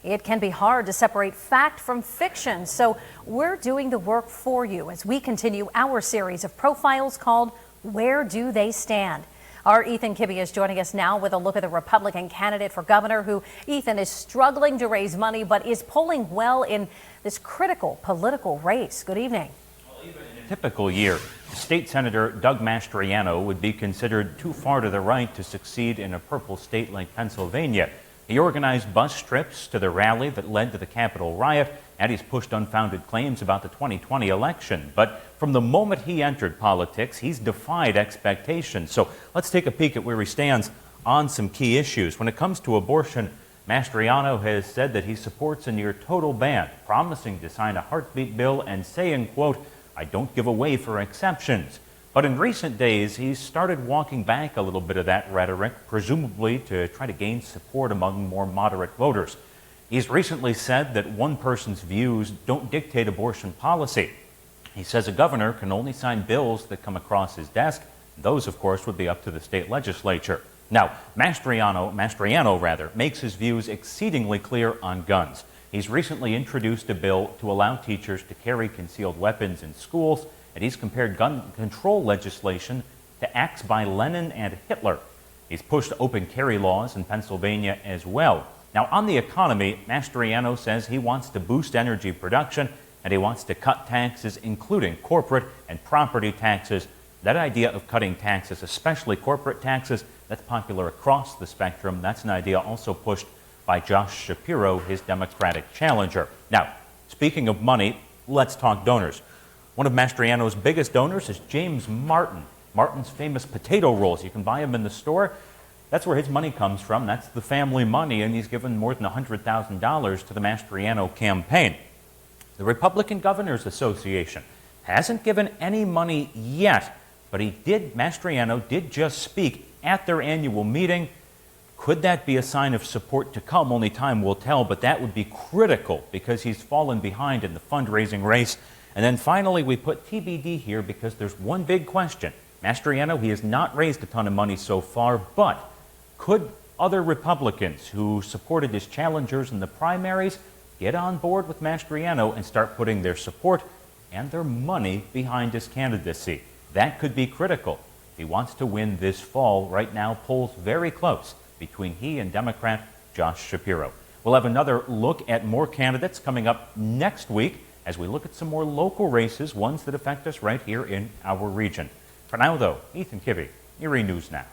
It can be hard to separate fact from fiction, so we're doing the work for you as we continue our series of profiles called Where Do They Stand? Our Ethan Kibbe is joining us now with a look at the Republican candidate for governor who, Ethan, is struggling to raise money but is polling well in this critical political race. Good evening. Well, even in a typical year, State Senator Doug Mastriano would be considered too far to the right to succeed in a purple state like Pennsylvania. He organized bus trips to the rally that led to the Capitol riot, and he's pushed unfounded claims about the 2020 election. But from the moment he entered politics, he's defied expectations. So let's take a peek at where he stands on some key issues. When it comes to abortion, Mastriano has said that he supports a near total ban, promising to sign a heartbeat bill and saying, quote, "I don't give away for exceptions." But in recent days, he's started walking back a little bit of that rhetoric, presumably to try to gain support among more moderate voters. He's recently said that one person's views don't dictate abortion policy. He says a governor can only sign bills that come across his desk. Those, of course, would be up to the state legislature. Now, Mastriano makes his views exceedingly clear on guns. He's recently introduced a bill to allow teachers to carry concealed weapons in schools, and he's compared gun control legislation to acts by Lenin and Hitler. He's pushed open carry laws in Pennsylvania as well. Now, on the economy, Mastriano says he wants to boost energy production and he wants to cut taxes, including corporate and property taxes. That idea of cutting taxes, especially corporate taxes, that's popular across the spectrum. That's an idea also pushed by Josh Shapiro, his Democratic challenger. Now, speaking of money, let's talk donors. One of Mastriano's biggest donors is James Martin. Martin's famous potato rolls. You can buy them in the store. That's where his money comes from. That's the family money, and he's given more than $100,000 to the Mastriano campaign. The Republican Governors Association hasn't given any money yet, but Mastriano did just speak at their annual meeting. Could that be a sign of support to come? Only time will tell, but that would be critical because he's fallen behind in the fundraising race. And then finally, we put TBD here because there's one big question. Mastriano, he has not raised a ton of money so far, but could other Republicans who supported his challengers in the primaries get on board with Mastriano and start putting their support and their money behind his candidacy? That could be critical. If he wants to win this fall, right now, polls very close between he and Democrat Josh Shapiro. We'll have another look at more candidates coming up next week as we look at some more local races, ones that affect us right here in our region. For now, though, Ethan Kibbe, Erie News Now.